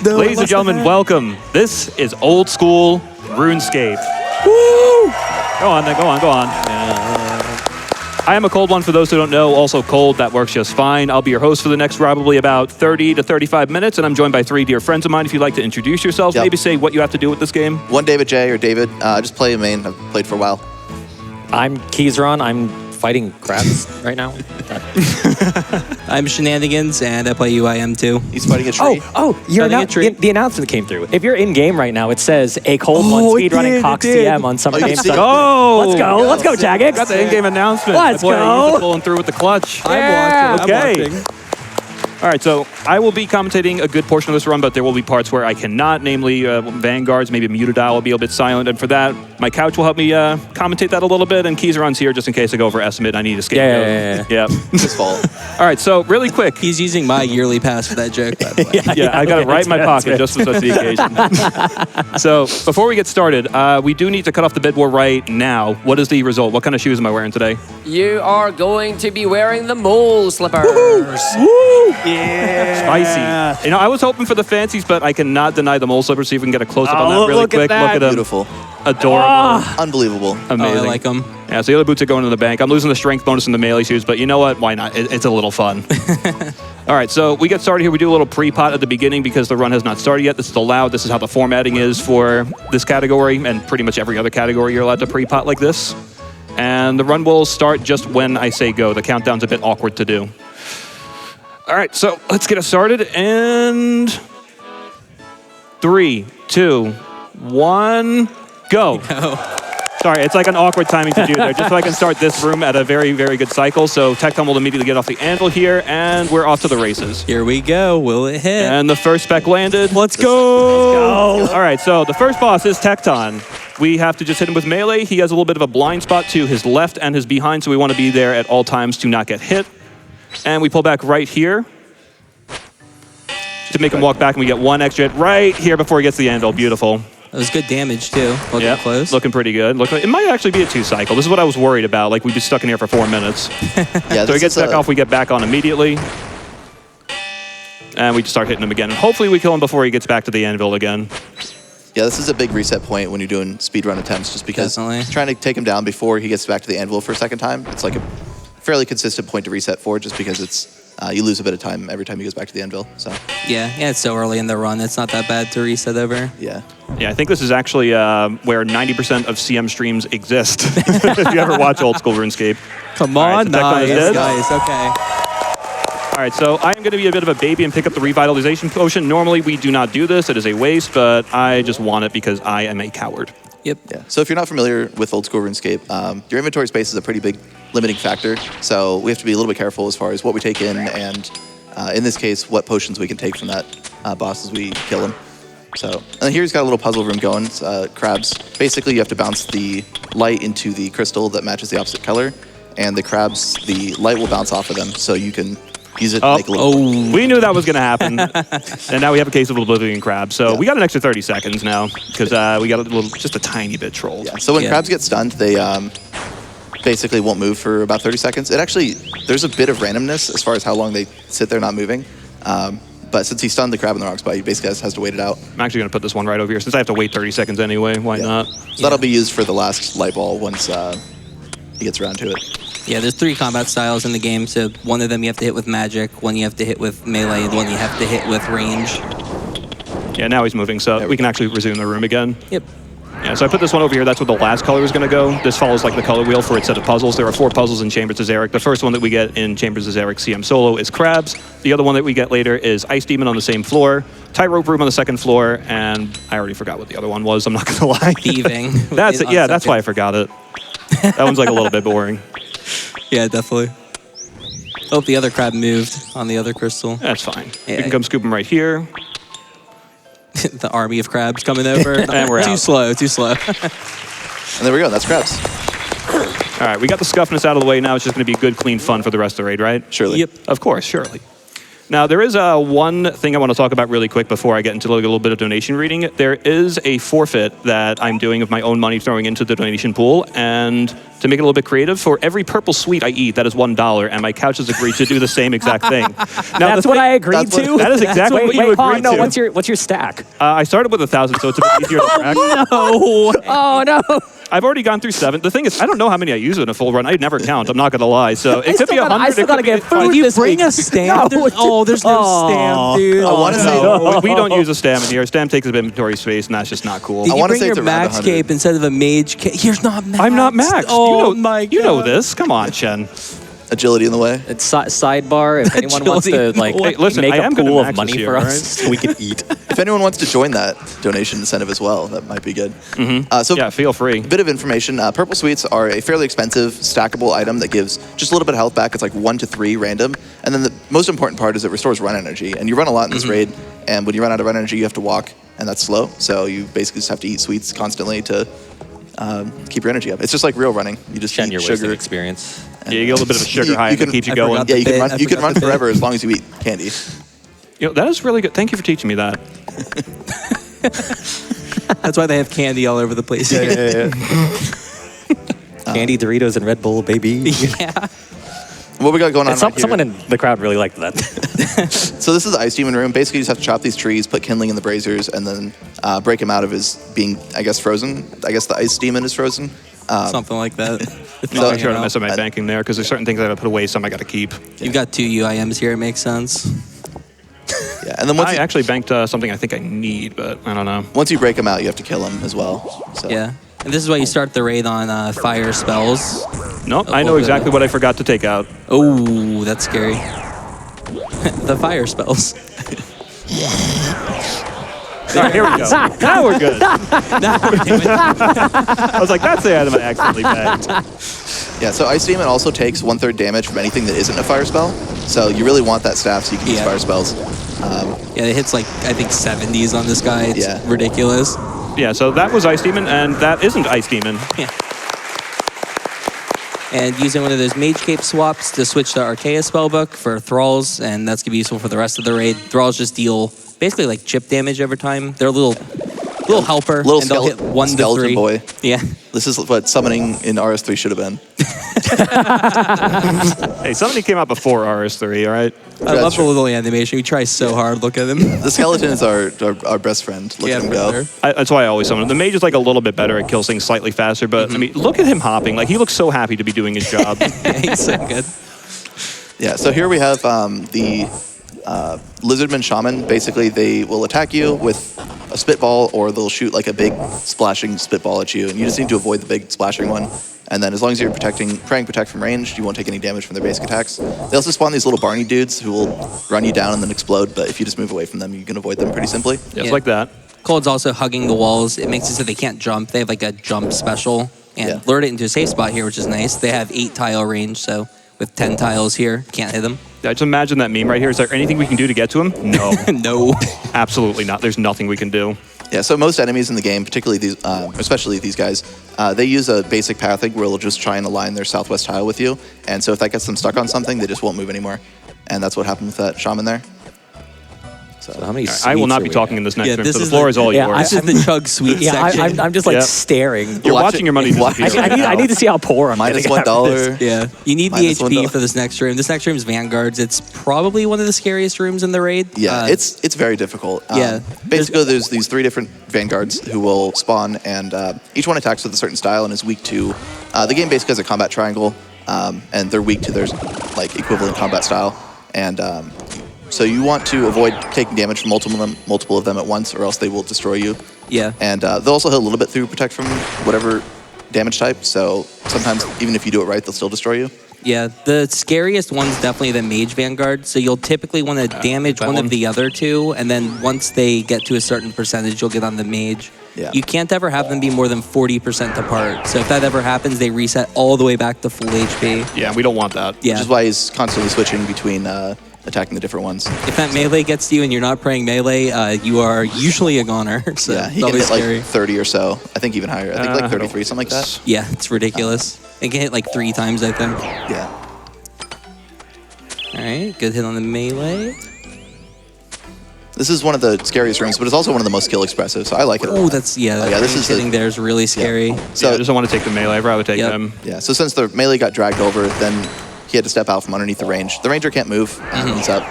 No, Ladies and gentlemen, welcome. This is old school RuneScape. Woo! Go on, then. Go on. I am AColdOne, for those who don't know. Also cold, that works just fine. I'll be your host for the next probably about 30 to 35 minutes, and I'm joined by 3 dear friends of mine. If you'd like to introduce yourselves, maybe say what you have to do with this game. One David J or David. Just play a main. I've played for a while. I'm keizaron. I'm fighting crabs right now. I'm Shenanigans, and I play UIM too. He's fighting a tree. The announcement came through. If you're in game right now, it says AColdOne speedrunning Cox TM on Summer Game Stuff. Oh, Let's go, Jagex. Got the in-game announcement. Let's go. He's pulling through with the clutch. Yeah. I'm watching. All right, so I will be commentating a good portion of this run, but there will be parts where I cannot, namely Vanguards, maybe Mutadile will be a bit silent, and for that, my couch will help me commentate that a little bit, and keizaron's here just in case I go over estimate. I need a scapegoat. Yeah. His fault. All right, so really quick. He's using my yearly pass for that joke, by the way. Yeah, I got it right in my pocket just for such the occasion. So before we get started, we do need to cut off the bid war right now. What is the result? What kind of shoes am I wearing today? You are going to be wearing the mole slippers. Woo! Yeah. Spicy. You know, I was hoping for the fancies, but I cannot deny the mole slippers. See if we can get a close-up on that really quick. Look at them. Beautiful. Adorable. Unbelievable. Amazing. Oh, I like them. Yeah, so the other boots are going in the bank. I'm losing the strength bonus in the melee shoes, but you know what? Why not? It's a little fun. All right, so we get started here. We do a little pre-pot at the beginning because the run has not started yet. This is allowed. This is how the formatting is for this category and pretty much every other category you're allowed to pre-pot like this. And the run will start just when I say go. The countdown's a bit awkward to do. All right, so let's get it started. And 3, 2, 1, go. Sorry, it's like an awkward timing to do there, just so I can start this room at a very, very good cycle. So Tecton will immediately get off the anvil here, and we're off to the races. Here we go. Will it hit? And the first spec landed. Let's go. All right, so the first boss is Tecton. We have to just hit him with melee. He has a little bit of a blind spot to his left and his behind, so we want to be there at all times to not get hit. And we pull back right here to make him walk back, and we get 1 extra hit right here before he gets the anvil. Beautiful. That was good damage, too. Looking close. Looking pretty good. It might actually be a 2-cycle. This is what I was worried about. Like, we'd be stuck in here for 4 minutes. Yeah, so he gets back off, we get back on immediately. And we just start hitting him again. And hopefully we kill him before he gets back to the anvil again. Yeah, this is a big reset point when you're doing speedrun attempts, just because trying to take him down before he gets back to the anvil for a second time, it's like a fairly consistent point to reset for, just because it's you lose a bit of time every time he goes back to the anvil. So yeah, it's so early in the run. It's not that bad to reset over. Yeah, I think this is actually where 90% of CM streams exist. If you ever watch old school RuneScape. Come on, nice, okay. All right, so I am going to be a bit of a baby and pick up the revitalization potion. Normally, we do not do this. It is a waste, but I just want it because I am a coward. Yep. Yeah. So if you're not familiar with old school RuneScape, your inventory space is a pretty big limiting factor. So we have to be a little bit careful as far as what we take in, and in this case, what potions we can take from that boss as we kill him. So, and here he's got a little puzzle room going. It's, crabs. Basically, you have to bounce the light into the crystal that matches the opposite color, and the crabs, the light will bounce off of them, so you can use it to make a little... We knew that was going to happen. And now we have a case of Oblivion Crab. So we got an extra 30 seconds now, because we got just a tiny bit trolled. Yeah. So when crabs get stunned, they basically won't move for about 30 seconds. It actually, there's a bit of randomness as far as how long they sit there not moving. But since he stunned the crab in the rock spot, he basically has to wait it out. I'm actually going to put this one right over here, since I have to wait 30 seconds anyway. Why not? So that'll be used for the last light ball once he gets around to it. Yeah, there's 3 combat styles in the game, so one of them you have to hit with magic, one you have to hit with melee, and one you have to hit with range. Yeah, now he's moving, so we can actually resume the room again. Yep. Yeah, so I put this one over here. That's where the last color is going to go. This follows like the color wheel for its set of puzzles. There are 4 puzzles in Chambers of Xeric. The first one that we get in Chambers of Xeric CM Solo is Crabs. The other one that we get later is Ice Demon on the same floor, Tightrope Room on the second floor, and I already forgot what the other one was. I'm not going to lie. Thieving. That's it. Yeah, that's why I forgot it. That one's like a little bit boring. Yeah, definitely. Oh, the other crab moved on the other crystal. That's fine. Yeah. You can come scoop him right here. The army of crabs coming over. And we're too out. slow, too slow. And there we go, that's crabs. All right, we got the scuffness out of the way. Now it's just going to be good, clean fun for the rest of the raid, right? Surely. Yep. Of course, surely. Now, there is one thing I want to talk about really quick before I get into a little bit of donation reading. There is a forfeit that I'm doing of my own money throwing into the donation pool, and to make it a little bit creative, for every purple sweet I eat, that is $1, and my couch has agreed to do the same exact thing. Now, That's what I agreed to? That is exactly what you agreed no, to. what's your stack? I started with 1,000, so it's a bit easier to track. Oh, no. I've already gone through 7. The thing is, I don't know how many I use in a full run. I never count. I'm not going to lie. So it could be 100. I still got to get food. Did you this bring week. a stamp? No. There's no stamp, dude. I want to say No, we don't use a stam in here. A stam takes up inventory space, and that's just not cool. Did I you wanna bring say your it's around max 100. cape instead of a mage cape? You're not max. I'm not max. Oh, You know this. Come on, Chen. agility in the way. It's sidebar. If anyone wants to Agility. like Hey, listen, make I am a gonna pool of max money this for year, us, so we can eat. If anyone wants to join that donation incentive as well, that might be good. So Yeah, feel free. a bit of information. Purple sweets are a fairly expensive stackable item that gives just a little bit of health back. It's like 1 to 3 random. And then the most important part is it restores run energy. And you run a lot in this raid, and when you run out of run energy, you have to walk, and that's slow. So you basically just have to eat sweets constantly to keep your energy up. It's just like real running. You just Chen, eat your wasting sugar. experience. Yeah, you get a little bit of a sugar You- high you that can- keeps you I going. forgot Yeah, you can bit. run. I You can forgot run the bit. forever as long as you eat candy. You know, that is really good. Thank you for teaching me that. That's why they have candy all over the place. Candy, Doritos, and Red Bull, baby. Yeah. What we got going on? And right here? someone in the crowd really liked that. So this is the ice demon room. Basically, you just have to chop these trees, put kindling in the braziers, and then break him out of his being, I guess, frozen. I guess the ice demon is frozen. Something like that. I'm not trying to mess up my banking there because there's certain things I gotta put away, some I gotta keep. You've got 2 UIMs here. It makes sense. Yeah, and then once I you, actually banked something I think I need, but I don't know. once you break him out, you have to kill him as well. So. Yeah. And this is why you start the raid on fire spells. No, I know exactly what I forgot to take out. Oh, that's scary. The fire spells. All right, here we go. Now we're good. I was like, that's the item I accidentally bagged. Yeah, so Ice Demon also takes 1/3 damage from anything that isn't a fire spell. So you really want that staff so you can use Yeah. fire spells. Yeah, it hits like, I think 70s on this guy. It's Yeah. ridiculous. Yeah, so that was Ice Demon, and that isn't Ice Demon. Yeah. And using one of those Mage Cape swaps to switch to Archaea Spellbook for Thralls, and that's going to be useful for the rest of the raid. Thralls just deal basically like chip damage over time. They're a little helper, Little and they'll hit 1 to skeleton 3. boy. Yeah. This is what summoning in RS3 should have been. Hey, somebody came out before RS3, all right? I love the little animation. We try so hard. Look at him. The skeleton is our best friend. Look at him for go. sure. That's why I always summon him. The mage is like a little bit better. It kills things slightly faster, but I mean, look at him hopping. Like, he looks so happy to be doing his job. Yeah, he's so good. Yeah, so here we have the Lizardman Shaman. Basically, they will attack you with a spitball, or they'll shoot like a big splashing spitball at you, and you just need to avoid the big splashing one. And then as long as you're trying to protect from range, you won't take any damage from their basic attacks. They also spawn these little Barney dudes who will run you down and then explode, but if you just move away from them, you can avoid them pretty simply. Just Yeah. like that. Cold's also hugging the walls. It makes it so they can't jump. They have like a jump special, and Yeah. lured it into a safe spot here, which is nice. They have 8 tile range, so with 10 tiles here, can't hit them. Yeah, just imagine that meme right here. Is there anything we can do to get to him? No. No. Absolutely not. There's nothing we can do. Yeah, so most enemies in the game, particularly these, especially these guys, they use a basic pathing where they'll just try and align their southwest tile with you. And so if that gets them stuck on something, they just won't move anymore. And that's what happened with that shaman there. So how many? I will sweets not are be we talking at? in this next Yeah, room, this so the is floor the- is all yeah, yours. This is the chug sweet Yeah, section. I'm just like Yep. staring. You're Watch watching it- your money watch- disappear. I need to see how poor I'm Minus getting after this. $1. Yeah, you need the Minus HP $1. for this next room. This next room is Vanguards. It's probably one of the scariest rooms in the raid. Yeah, it's very difficult. Yeah. Basically, there's these 3 different vanguards who will spawn, and each one attacks with a certain style and is weak to. The game basically has a combat triangle, and they're weak to their like equivalent combat style, and so you want to avoid taking damage from multiple of them at once, or else they will destroy you. Yeah. And they'll also hit a little bit through protect from whatever damage type. So sometimes, even if you do it right, they'll still destroy you. Yeah, the scariest one's definitely the Mage Vanguard. So you'll typically want to damage that one one. of the other 2, and then once they get to a certain percentage, you'll get on the Mage. Yeah. You can't ever have them be more than 40% apart. So if that ever happens, they reset all the way back to full HP. Yeah, we don't want that. Yeah. Which is why he's constantly switching between attacking the different ones. If that melee gets to you and you're not praying melee, you are usually a goner. So Yeah, he it's can always hit scary. like 30 or so. I think even higher. I think like I 33, something like that. Yeah, it's ridiculous. It can hit like 3 times, I think. Yeah. All right, good hit on the melee. This is one of the scariest rooms, but it's also one of the most skill expressive, so I like it a lot. Oh, that's, yeah, yeah, this is sitting there is really scary. So I just don't want to take the melee. I'd rather take them. Yeah, so since the melee got dragged over, then he had to step out from underneath the range. The ranger can't move, he's up.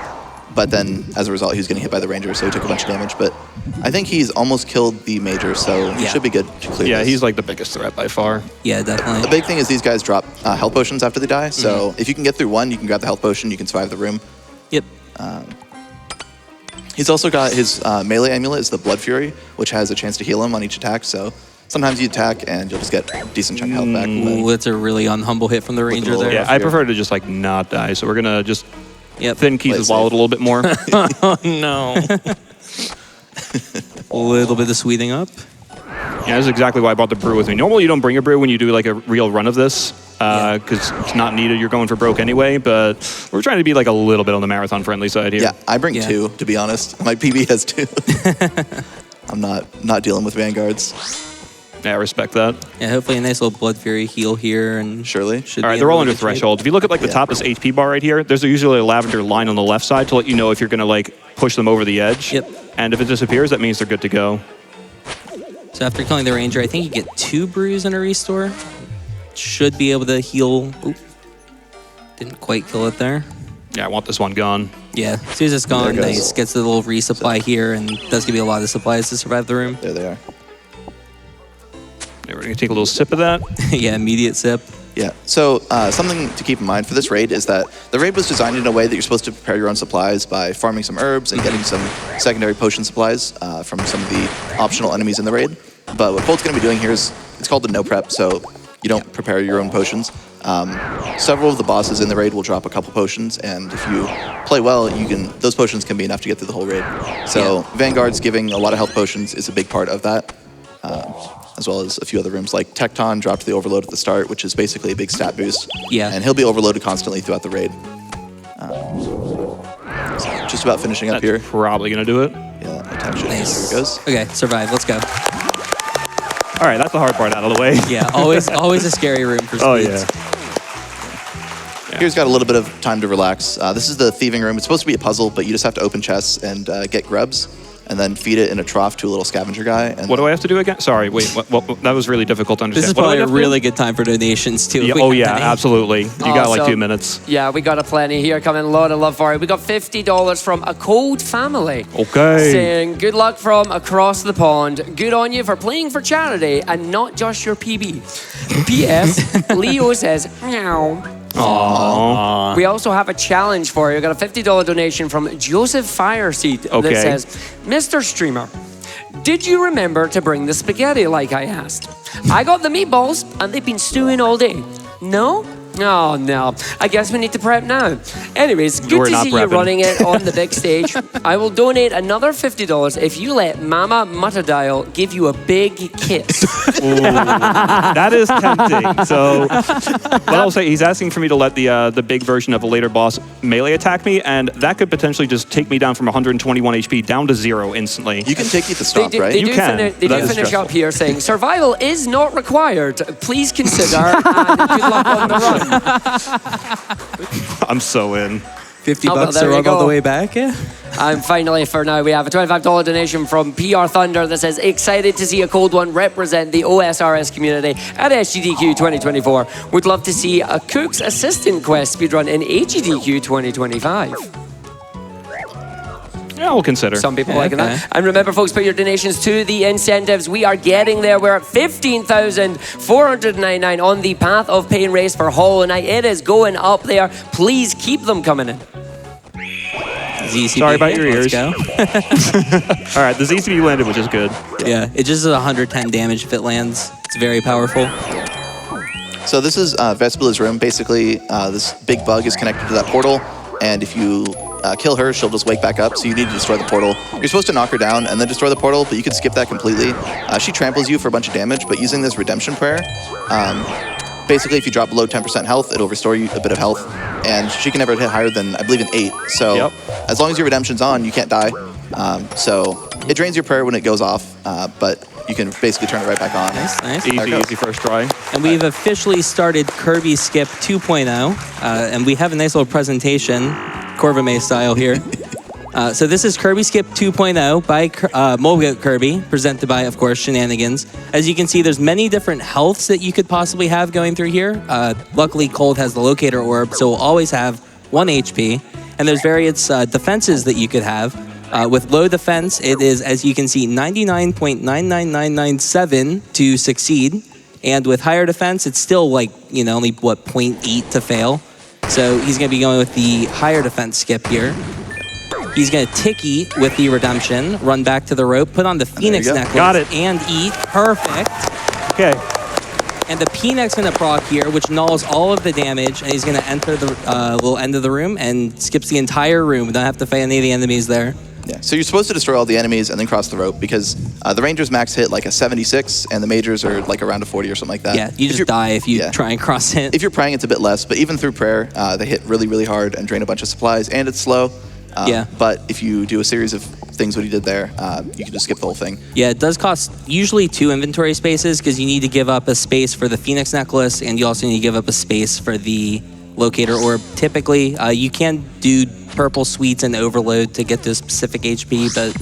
But then, as a result, he was getting hit by the ranger, so he took a bunch of damage. But I think he's almost killed the major, so he should be good to clear Yeah, this. he's like the biggest threat by far. Yeah, definitely. The big thing is these guys drop health potions after they die, so if you can get through one, you can grab the health potion, you can survive the room. Yep. He's also got his melee amulet, is the Blood Fury, which has a chance to heal him on each attack, so sometimes you attack and you'll just get a decent chunk of health back. Ooh, that's a really unhumble hit from the ranger there. Yeah, I prefer to just like not die, so we're gonna just Yep. thin Keys' wallet a little bit more. Oh, no. A little bit of sweeting up. Yeah, that's exactly why I brought the brew with me. Normally you don't bring a brew when you do like a real run of this, because it's not needed. You're going for broke anyway, but we're trying to be like a little bit on the marathon friendly side here. Yeah, I bring two, to be honest. My PB has two. I'm not dealing with vanguards. Yeah, I respect that. Yeah, hopefully a nice little Blood Fury heal here. And Surely. should All right, be they're in all really under good shape. threshold. If you look at like the top of this HP bar right here, there's usually a lavender line on the left side to let you know if you're gonna like push them over the edge. Yep. And if it disappears, that means they're good to go. So after killing the ranger, I think you get 2 brews and a restore. Should be able to heal. Oop. Didn't quite kill it there. Yeah, I want this one gone. Yeah, as soon as it's gone, There it goes. nice. Gets the little resupply here and does give you a lot of supplies to survive the room. There they are. Yeah, we're gonna take a little sip of that. Yeah, immediate sip. Yeah, so something to keep in mind for this raid is that the raid was designed in a way that you're supposed to prepare your own supplies by farming some herbs and getting some secondary potion supplies from some of the optional enemies in the raid. But what Colt's going to be doing here is, it's called the no prep, so you don't prepare your own potions. Several of the bosses in the raid will drop a couple potions, and if you play well, those potions can be enough to get through the whole raid. So Vanguard's giving a lot of health potions is a big part of that. As well as a few other rooms, like Tecton dropped the overload at the start, which is basically a big stat boost. Yeah. And he'll be overloaded constantly throughout the raid. So just about finishing up here. Probably gonna do it. Yeah, attention. Nice. Here it goes. Okay, survive. Let's go. All right, that's the hard part out of the way. Yeah, always a scary room for speeds. Oh yeah. Here's got a little bit of time to relax. This is the thieving room. It's supposed to be a puzzle, but you just have to open chests and get grubs, and then feed it in a trough to a little scavenger guy. And What do I have to do again? Sorry, wait. What, that was really difficult to understand. This is What do I probably a have to do? really good time for donations too. if Yeah, we oh have yeah, any. absolutely. You got like Awesome. 2 minutes. Yeah, we got a plenty here coming. A lot of love for it. We got $50 from a Cold family. Okay. Saying, good luck from across the pond. Good on you for playing for charity and not just your PB. P.S. Leo says, meow. Aww. We also have a challenge for you. We got a $50 donation from Joseph Fireseed Okay. that says, Mr. Streamer, did you remember to bring the spaghetti like I asked? I got the meatballs and they've been stewing all day. No? Oh, no. I guess we need to prep now. Anyways, good We're to not see you prepping. running it on the big stage. I will donate another $50 if you let Mama Muttadial give you a big kiss. That is tempting. So, what I'll say, he's asking for me to let the big version of a later boss melee attack me, and that could potentially just take me down from 121 HP down to 0 instantly. you can take it to They stop, do, right? they You do, can, they but do that is finish stressful. up here saying, survival is not required. Please consider and good luck on the run. I'm so in. 50 Oh, well, bucks there to you run all the go. way back. Yeah. And finally, for now, we have a $25 donation from PR Thunder that says, excited to see AColdOne represent the OSRS community at SGDQ 2024. Would love to see a Cook's Assistant Quest speedrun in AGDQ 2025. Yeah, we'll consider. Some people Yeah, liking okay. that. And remember, folks, put your donations to the incentives. We are getting there. We're at 15,499 on the Path of Pain race for Hollow Knight. It is going up there. Please keep them coming in. ZCB Sorry about your Let's ears. go. All right, the ZCB landed, which is good. Yeah, it just is 110 damage if it lands. It's very powerful. So this is Vespila's room. Basically, this big bug is connected to that portal, and if you kill her, she'll just wake back up, so you need to destroy the portal. You're supposed to knock her down and then destroy the portal, but you could skip that completely. She tramples you for a bunch of damage, but using this redemption prayer, basically if you drop below 10% health, it'll restore you a bit of health, and she can never hit higher than, I believe, an 8. So Yep. as long as your redemption's on, you can't die. So it drains your prayer when it goes off, but you can basically turn it right back on. Nice. There it Easy, goes. easy first try. And we've officially started Kirby Skip 2.0, and we have a nice little presentation, Corvame style here. So this is Kirby Skip 2.0 by Molegoat Kirby, presented by, of course, Shenanigans. As you can see, there's many different healths that you could possibly have going through here. Luckily, Cold has the Locator Orb, so we'll always have 1 HP. And there's various defenses that you could have. With low defense, it is, as you can see, 99.99997 to succeed. And with higher defense, it's still like, only, 0.8 to fail. So he's going to be going with the higher defense skip here. He's going to Tiki with the Redemption, run back to the rope, put on the Phoenix necklace, Got it. and eat. Perfect. Okay. And the P-Neck's going to proc here, which nulls all of the damage, and he's going to enter the little end of the room and skips the entire room. We don't have to fight any of the enemies there. Yeah, so you're supposed to destroy all the enemies and then cross the rope because the Rangers max hit like a 76 and the Majors are like around a 40 or something like that. Yeah, you just die if you try and cross it. If you're praying, it's a bit less, but even through prayer, they hit really, really hard and drain a bunch of supplies, and it's slow. But if you do a series of things what he did there, you can just skip the whole thing. Yeah, it does cost usually 2 inventory spaces because you need to give up a space for the Phoenix necklace, and you also need to give up a space for the Locator Orb. Typically, you can do purple sweets and overload to get to a specific HP, but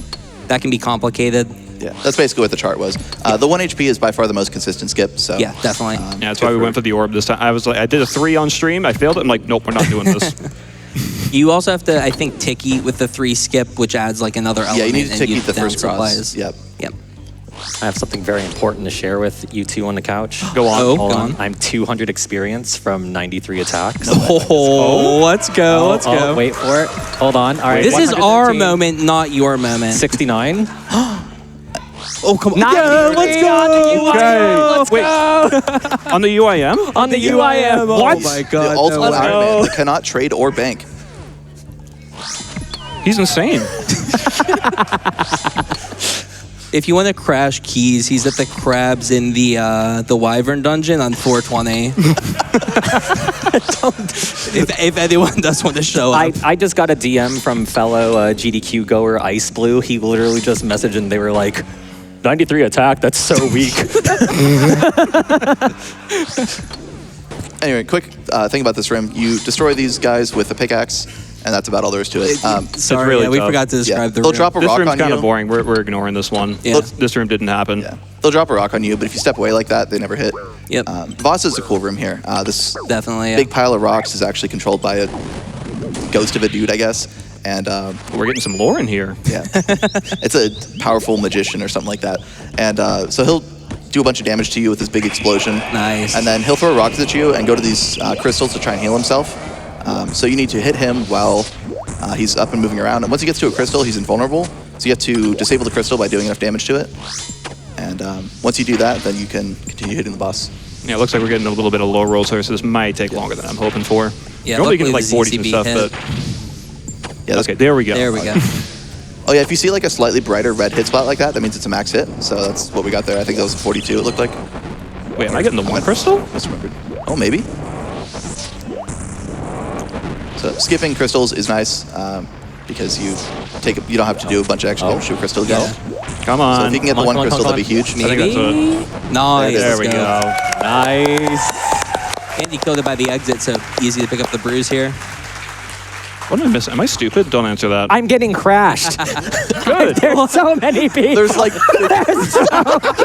that can be complicated. Yeah, that's basically what the chart was. The 1 HP is by far the most consistent skip. So yeah, definitely. Yeah, that's why we went for the orb this time. I did a 3 on stream. I failed it. I'm like, nope, we're not doing this. You also have to, I think, Tiki with the 3 skip, which adds like another element. Yeah, you need to Tiki the down first cross. supplies. Yep. I have something very important to share with you two on the couch. Go on. Oh, Hold go on. on. I'm 200 experience from 93 attacks. Oh, let's go, let's go. Wait for it. Hold on. All right. This is our 113. moment, not your moment. 69. Oh, come on. Yeah, let's go. Okay. Wait. On the UIM? On the UIM. What? Oh my The god. ultimate no. Iron Man that cannot trade or bank. He's insane. If you want to crash keys, he's at the crabs in the Wyvern dungeon on 420. if anyone does want to show up. I just got a DM from fellow GDQ goer Ice Blue. He literally just messaged and they were like, 93 attack, that's so weak. Anyway, quick thing about this room. You destroy these guys with a pickaxe, and that's about all there is to it. Sorry, really we tough. forgot to describe the They'll room. drop a This rock room's on kind you. of boring. We're ignoring this one. Yeah. This room didn't happen. Yeah. They'll drop a rock on you, but if you step away like that, they never hit. Yep. Voss is a cool room here. This Definitely, yeah. big pile of rocks is actually controlled by a ghost of a dude, I guess. And We're getting some lore in here. yeah, it's a powerful magician or something like that. And so he'll do a bunch of damage to you with this big explosion. Nice. And then he'll throw rocks at you and go to these crystals to try and heal himself. So you need to hit him while he's up and moving around. And once he gets to a crystal, he's invulnerable. So you have to disable the crystal by doing enough damage to it. And once you do that, then you can continue hitting the boss. Yeah, it looks like we're getting a little bit of low rolls here, so this might take longer than I'm hoping for. Yeah, Normally you get luckily like the 40s and ZCB stuff, hit. but Yeah, that's okay, there we go. There we go. Oh yeah, if you see like a slightly brighter red hit spot like that, that means it's a max hit. So that's what we got there. I think that was 42, it looked like. Wait, am I getting the 1 crystal? Misremembered. Oh, maybe. So skipping crystals is nice because you don't have to do a bunch of extra damage to a crystal again. Come on. So if you can get the Come on, one come on, crystal, come that'd be huge. I think that's it. Nice. There There let's we go. Nice. And he killed it by the exit, so easy to pick up the bruise here. What am I missing? Am I stupid? Don't answer that. I'm getting crashed. Good. There's so many people. There's like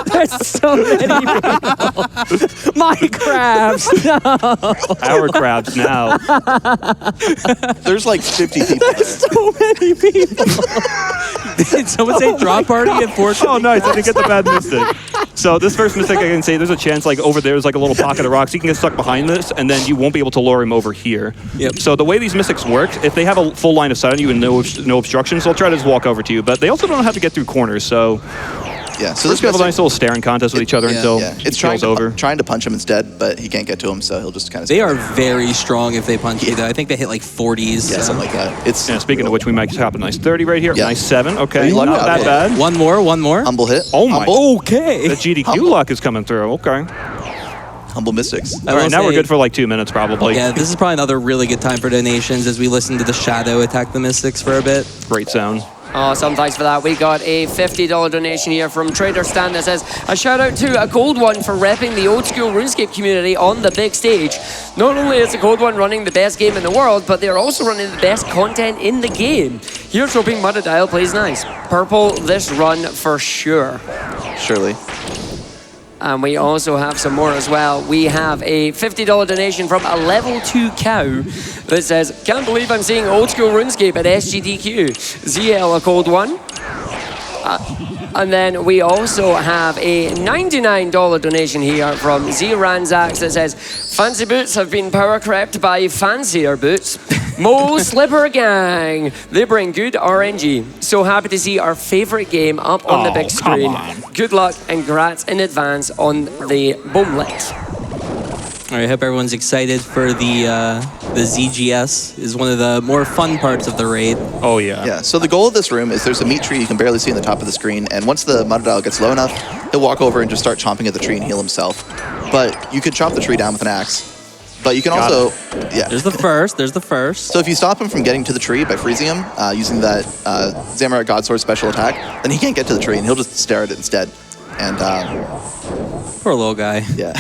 There's so many people. My crabs. No. Our crabs now. there's like 50 people there. So many people. Did someone say drop party at 420? Oh, nice. I didn't get the bad mystic. So this first mystic, I can say there's a chance like over there is like a little pocket of rocks. He can get stuck behind this, and then you won't be able to lure him over here. Yep. So the way these mystics work, if they have a full line of sight on you and no obstructions, they'll try to just walk over to you. But they also don't know how to get through corners. So Yeah, so this this we have a mystic- nice little staring contest with each other until yeah, it it's trying kills over. trying to punch him instead, but he can't get to him, so he'll just kind of. They are very strong if they punch you, though. I think they hit like 40s. Yeah, so. something like that. It's Yeah, speaking of which, we might just hop a nice 30 right here. Yeah. Nice 7. Okay, Are you lucky? not that Okay. bad. One more. humble hit. Oh my. Humble, Okay. The GDQ luck is coming through. Okay. humble mystics. I All right, will now we're say- good for like 2 minutes probably. Yeah, this is probably another really good time for donations as we listen to the Shadow attack the Mystics for a bit. Great sound. Awesome, thanks for that. We got a $50 donation here from Trader Stan that says, a shout out to AColdOne for repping the old school Runescape community on the big stage. Not only is AColdOne running the best game in the world, but they're also running the best content in the game. Here's hoping Mudadile plays nice. Purple this run for sure. Surely. And we also have some more as well. We have a $50 donation from a level 2 cow that says, can't believe I'm seeing old school RuneScape at SGDQ. ZL AColdOne. And then we also have a $99 donation here from Z Ranzax that says, fancy boots have been power crept by fancier boots. Mo Slipper Gang. They bring good RNG. So happy to see our favorite game up on the big screen. Good luck and congrats in advance on the boomlet. All right, I hope everyone's excited for the ZGS. Is one of the more fun parts of the raid. Oh, yeah. Yeah, so the goal of this room is there's a meat tree you can barely see on the top of the screen, and once the Mudadile gets low enough, he'll walk over and just start chomping at the tree and heal himself. But you could chop the tree down with an axe. But you can also, yeah. There's the first. There's the first. So if you stop him from getting to the tree by freezing him, using that Zamorak Godsword special attack, then he can't get to the tree and he'll just stare at it instead. And Poor little guy. yeah,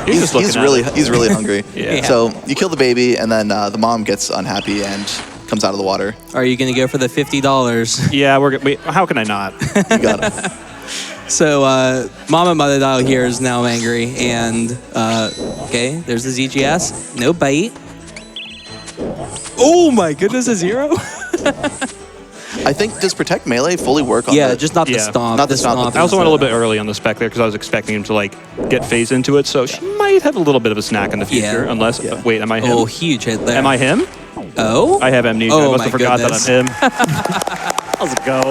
He's really hungry. Yeah. So you kill the baby, and then the mom gets unhappy and comes out of the water. Are you gonna go for the $50? Yeah, how can I not? You got him. So Mama Mudadile here is now angry, and okay, there's the ZGS. No bite. Oh my goodness, a 0. I think, does Protect Melee fully work on Yeah, that? just not the stomp. Not the stomp. I also went a little bit early on the spec there because I was expecting him to like get phased into it, so she might have a little bit of a snack in the future. Yeah. Unless, Yeah. wait, am I him? Oh, huge hit there. Am I him? Oh? I have amnesia. Oh, I must my have forgot goodness. that I'm him. Let's go.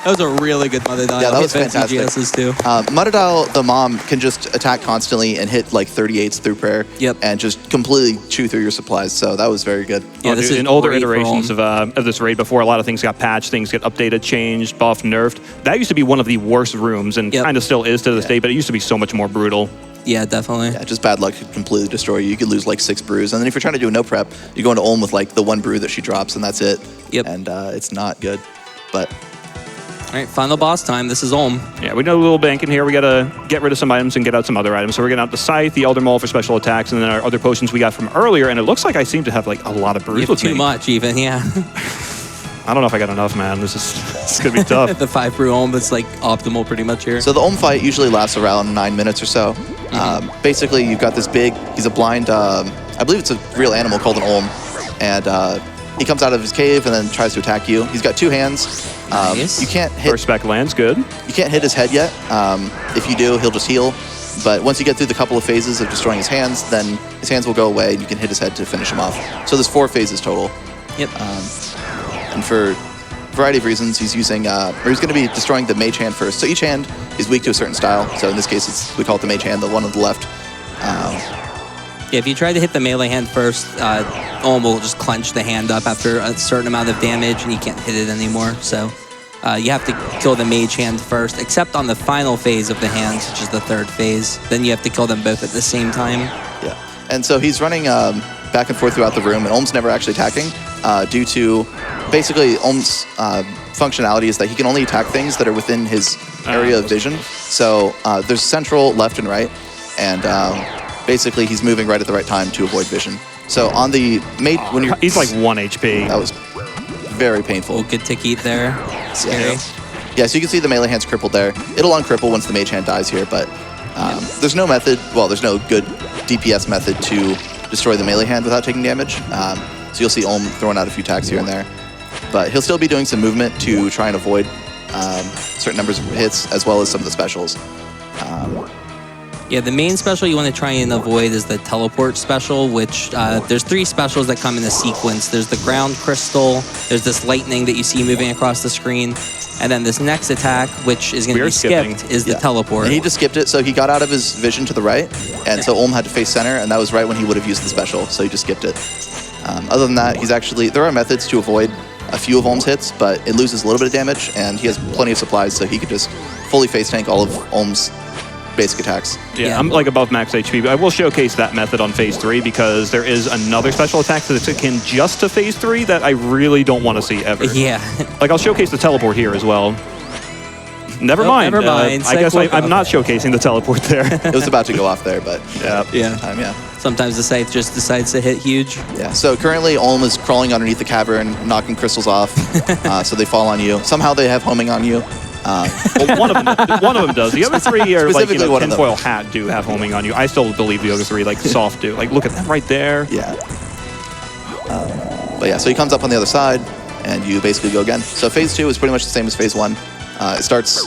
That was a really good Mudadile. Yeah, that was Hit fantastic. ZGSs too. Mudadile, the mom, can just attack constantly and hit like 38s through prayer. Yep. And just completely chew through your supplies. So that was very good. Yeah, Oh, this dude, is in older great for iterations home. of this raid before, a lot of things got patched, things get updated, changed, buffed, nerfed. That used to be one of the worst rooms, and Yep. kind of still is to this day, but it used to be so much more brutal. Yeah, definitely. Yeah, just bad luck could completely destroy you. You could lose like 6 brews. And then if you're trying to do a no prep, you go into Ulm with like the 1 brew that she drops, and that's it. Yep. And it's not good. But All right, final boss time. This is Ulm. Yeah, we know a little bank in here. We got to get rid of some items and get out some other items. So we're getting out the Scythe, the Elder Maul for special attacks, and then our other potions we got from earlier. And it looks like I seem to have like a lot of brews You have with too me. much, even, yeah. I don't know if I got enough, man. This going to be tough. The 5 brew Ulm is like optimal pretty much here. so the Ulm fight usually lasts around 9 minutes or so. Basically, you've got this big, he's a blind, I believe it's a real animal called an Ulm. And he comes out of his cave and then tries to attack you. He's got 2 hands. Nice. You can't hit First spec lands, good. You can't hit his head yet. If you do, he'll just heal. But once you get through the couple of phases of destroying his hands, then his hands will go away and you can hit his head to finish him off. So there's 4 phases total. Yep. And for a variety of reasons, he's using, or he's going to be destroying the mage hand first. So each hand is weak to a certain style. So in this case, we call it the mage hand, the one on the left. Yeah, if you try to hit the melee hand first, Ulm will just clench the hand up after a certain amount of damage, and you can't hit it anymore. So you have to kill the mage hand first, except on the final phase of the hands, which is the 3rd phase. Then you have to kill them both at the same time. Yeah. And so he's running back and forth throughout the room, and Ulm's never actually attacking due to basically Ulm's functionality is that he can only attack things that are within his area of vision. So there's central, left, and right. And basically he's moving right at the right time to avoid vision. So on the mate, when you're... He's like 1 HP. That was very painful. Oh, good tick eat there. Scary. Yeah, so you can see the melee hand's crippled there. It'll uncripple once the mage hand dies here, but there's no method, well, there's no good DPS method to destroy the melee hand without taking damage. So you'll see Ulm throwing out a few attacks here and there. But he'll still be doing some movement to try and avoid certain numbers of hits, as well as some of the specials. Yeah, the main special you want to try and avoid is the teleport special, which there's 3 specials that come in a sequence. There's the ground crystal, there's this lightning that you see moving across the screen, and then this next attack, which is going to be skipped, is the teleport. And he just skipped it, so he got out of his vision to the right, and so Ulm had to face center, and that was right when he would have used the special, so he just skipped it. Other than that, he's actually, there are methods to avoid a few of Ulm's hits, but it loses a little bit of damage, and he has plenty of supplies, so he could just fully face tank all of Ulm's basic attacks. Yeah, I'm like above max HP, but I will showcase that method on phase 3 because there is another special attack that's akin just to phase 3 that I really don't want to see ever. Yeah. Like I'll showcase the teleport here as well. Never mind. Never mind. I guess I'm not showcasing the teleport there. It was about to go off there, but Yeah. Yeah. time, yeah. Sometimes the scythe just decides to hit huge. Yeah, so currently Olm is crawling underneath the cavern, knocking crystals off, so they fall on you. Somehow they have homing on you. Well, one of them does. The other three are like, Specifically one of them. tinfoil hat do have homing on you. I still believe the other three, like soft do. Like, look at that right there. Yeah. But yeah, so he comes up on the other side, and you basically go again. So phase 2 is pretty much the same as phase 1. It starts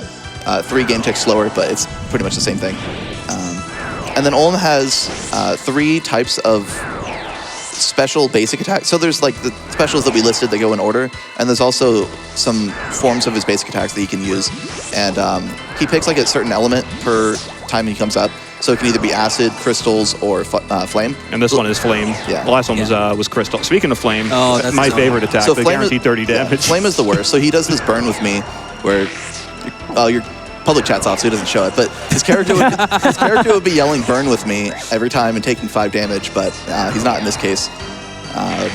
3 game ticks slower, but it's pretty much the same thing. And then Olm has 3 types of special basic attacks. So there's like the specials that we listed that go in order, and there's also some forms of his basic attacks that he can use. And he picks like a certain element per time he comes up. So it can either be acid, crystals, or flame. And this one is flame. Yeah. The last one was crystal. Speaking of flame, that's my annoying. favorite attack. So They flame guarantee 30 damage. Flame is the worst. So he does this burn with me, where your public chat's off, so he doesn't show it. But his character would be yelling "burn" with me every time and taking 5 damage. But he's not in this case. And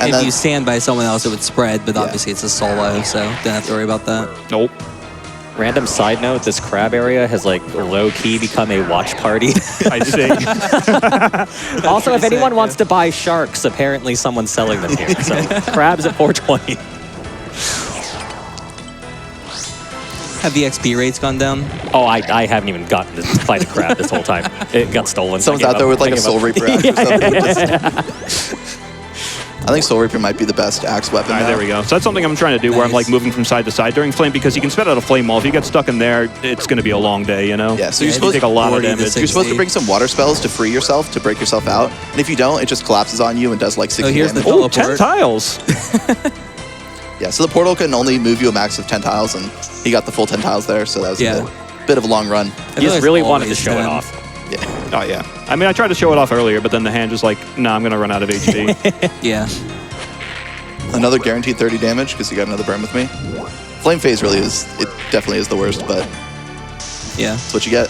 If then, you stand by someone else, it would spread, but obviously it's a solo, so don't have to worry about that. Nope. Random side note, this crab area has like low-key become a watch party. I see. Also, if anyone wants to buy sharks, apparently someone's selling them here. So crabs at 420. Have the XP rates gone down? Oh, I haven't even gotten to fight a crab this whole time. It got stolen. someone's out there with like a Soul Reaper axe or something. I think Soul Reaper might be the best axe weapon. All right, now. there we go. So that's something I'm trying to do where I'm like moving from side to side during flame, because you can spit out a flame wall. If you get stuck in there, it's going to be a long day, you know? Yeah, so Yeah, you're you supposed take a lot of 40 to damage. 60. You're supposed to bring some water spells to free yourself, to break yourself out. And if you don't, it just collapses on you and does like 60 here's the damage. Oh, Teleport. 10 tiles. Yeah, so the portal can only move you a max of 10 tiles, and he got the full 10 tiles there, so that was Yeah. a bit of a long run. I He feel just like really it's wanted to always show it 10. off. Yeah. Oh, yeah. I mean, I tried to show it off earlier, but then the hand was like, nah, I'm going to run out of HP. Yeah. Another guaranteed 30 damage, because he got another burn with me. Flame phase really is, it definitely is the worst, but Yeah. that's what you get.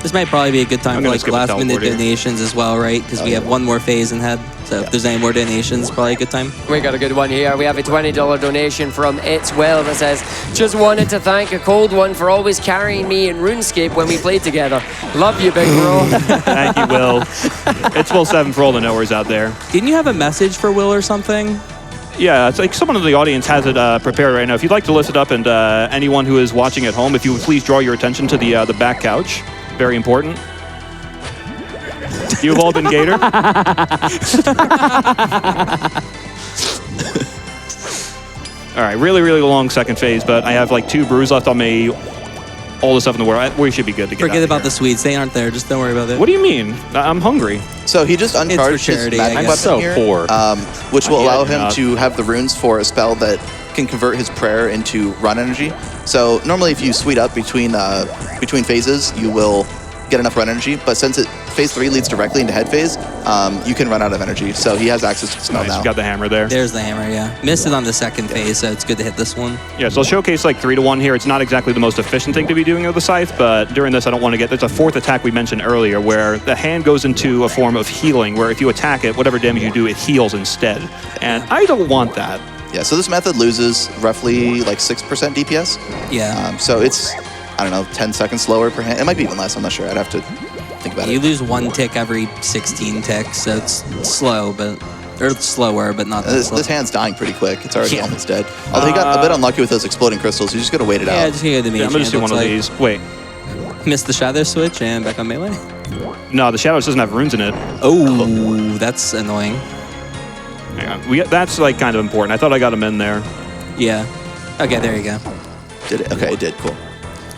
This might probably be a good time I'm for gonna like skip the last minute teleport here. donations as well, right? Because we have one more phase in head. So if there's any more donations, probably a good time. We got a good one here. We have a $20 donation from It's Well that says, just wanted to thank AColdOne for always carrying me in Runescape when we played together. Love you, big bro. Thank you, Will. It's Will 7 for all the knowers out there. Didn't you have a message for Will or something? Yeah, it's like someone in the audience has it prepared right now. If you'd like to list it up, and anyone who is watching at home, if you would please draw your attention to the back couch. Very important. You've all been Gator. All right, really, really long second phase, but I have like 2 brews left on me. All the stuff in the world. We should be good to get Forget out of about here. the sweets. They aren't there. Just don't worry about it. What do you mean? I'm hungry. So he just uncharged charity, his I magic guess. weapon So here, poor. which will Yeah, allow you're him not. to have the runes for a spell that can convert his prayer into run energy. So normally if you sweet up between phases, you will get enough run energy, but since phase 3 leads directly into head phase, you can run out of energy. So he has access to the spell Nice, now. you got the hammer there. There's the hammer, yeah. Missed it on the second phase, so it's good to hit this one. Yeah, so I'll showcase like 3-to-1 here. It's not exactly the most efficient thing to be doing with the scythe, but during this I don't want to get... There's a 4th attack we mentioned earlier where the hand goes into a form of healing, where if you attack it, whatever damage you do, it heals instead. And I don't want that. Yeah, so this method loses roughly like 6% DPS. Yeah. So it's, I don't know, 10 seconds slower per hand. It might be even less, I'm not sure. I'd have to think about You it. lose 1 tick every 16 ticks, so it's slow, but... Or slower, but not that slow. This hand's dying pretty quick. It's already Yeah. almost dead. Although he got a bit unlucky with those exploding crystals. You just gotta wait it Yeah, out. just gonna go to the Yeah, mage I'm going to do hand, one of looks these. Wait. like. Missed the shadow switch and back on melee. No, the Shadows doesn't have runes in it. Oh, that's annoying. Hang on. That's like kind of important. I thought I got them in there. Yeah. Okay, there you go. Did it? Okay, it did. Cool.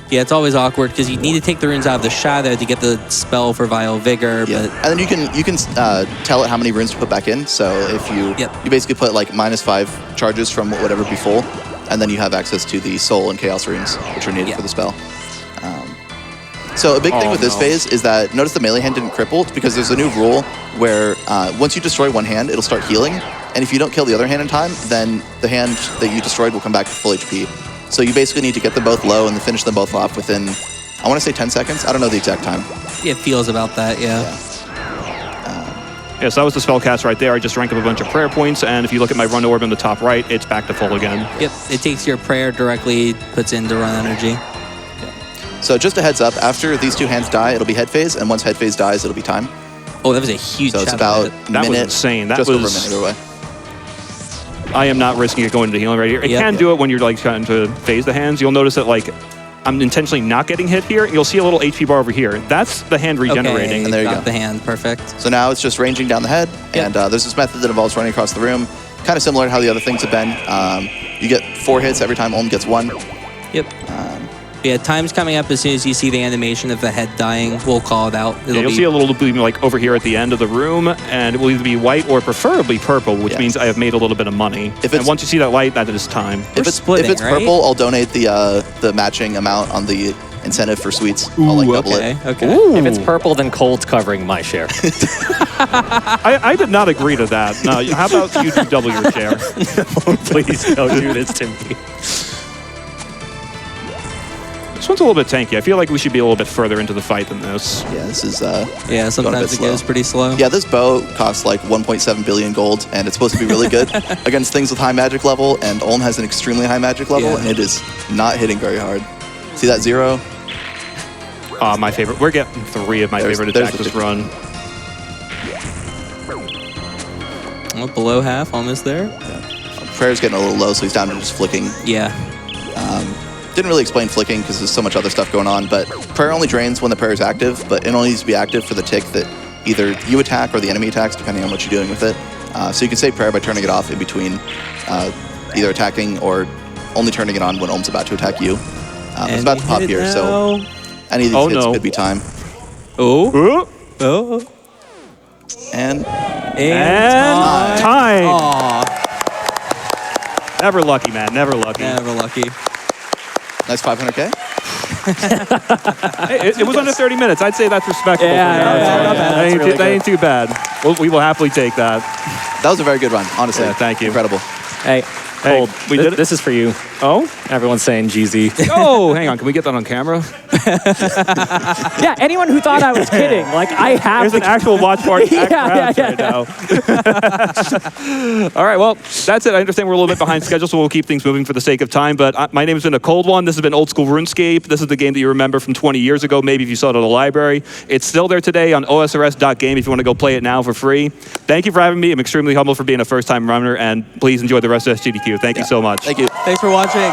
Yeah, it's always awkward because you need to take the runes out of the shadow to get the spell for Vile Vigor, Yeah, but and then you can tell it how many runes to put back in. So if you you basically put like -5 charges from whatever be full, and then you have access to the soul and chaos runes, which are needed for the spell. So a big thing with this phase is that notice the melee hand didn't cripple because there's a new rule where once you destroy one hand, it'll start healing, and if you don't kill the other hand in time, then the hand that you destroyed will come back to full HP. So you basically need to get them both low and then finish them both off within, I want to say 10 seconds. I don't know the exact time. it feels about that, yeah. Yeah, so that was the spell cast right there. I just drank up a bunch of prayer points, and if you look at my run orb in the top right, it's back to full again. Yep, it takes your prayer directly, puts into run energy. So just a heads up, after these two hands die, it'll be head phase, and once head phase dies, it'll be time. Oh, that was a huge So it's shadow about hit. a That was minute, insane. That just over a was- minute away. I am not risking it going into healing right here. It Yep. can do it when you're like trying to phase the hands. You'll notice that like I'm intentionally not getting hit here. And you'll see a little HP bar over here. That's the hand regenerating. Okay, And there you got go. the hand. Perfect. So now it's just ranging down the head, and there's this method that involves running across the room, kind of similar to how the other things have been. You get 4 hits every time Olm gets 1. Yep. Yeah, time's coming up as soon as you see the animation of the head dying. We'll call it out. Yeah, you'll see a little beam like over here at the end of the room, and it will either be white or preferably purple, which Yeah. means I have made a little bit of money. If And it's- once you see that light, that is time. We're splitting, if it's right? purple, I'll donate the matching amount on the incentive for sweets. I'll like double Okay, it. okay. If it's purple, then Cold's covering my share. I did not agree to that. No, how about you do double your share? Please don't do this to me. This one's a little bit tanky. I feel like we should be a little bit further into the fight than this. Yeah, this is Yeah, going a sometimes bit it goes slow. pretty slow. Yeah, this bow costs like 1.7 billion gold, and it's supposed to be really good against things with high magic level, and Olm has an extremely high magic level, Yeah. and it is not hitting very hard. See that 0? My favorite. We're getting 3 of my There's- favorite there's attacks the this 50. run. Oh, below half, almost there. Prayer's getting a little low, so he's down to just flicking. Yeah. Didn't really explain flicking because there's so much other stuff going on, but prayer only drains when the prayer is active, but it only needs to be active for the tick that either you attack or the enemy attacks, depending on what you're doing with it. So you can save prayer by turning it off in between either attacking or only turning it on when Olm's about to attack you. It's about to pop here, so any of these hits no. could be time. Oh. Oh. And And time. Aw, Never lucky, man. Never lucky. never lucky. nice 500k. Hey, it was under 30 minutes. I'd say that's respectable. Yeah, for not now. bad, not bad. That That's ain't, really that ain't too bad. We will happily take that. That was a very good run, honestly. Yeah, thank you. Incredible. Hey, Hey, Cold, we did it. this is for you. Oh? Everyone's saying GZ. Oh, hang on. Can we get that on camera? Yeah, anyone who thought I was kidding, like I have There's the an actual watch party at Yeah, Crowds yeah, right now. All right, well, that's it. I understand we're a little bit behind schedule, so we'll keep things moving for the sake of time. But my name has been AColdOne. This has been Old School RuneScape. This is the game that you remember from 20 years ago, maybe if you saw it at the library. It's still there today on osrs.game if you want to go play it now for free. Thank you for having me. I'm extremely humbled for being a first-time runner, and please enjoy the rest of SGDQ. Thank you so much. Thank you. Thanks for watching.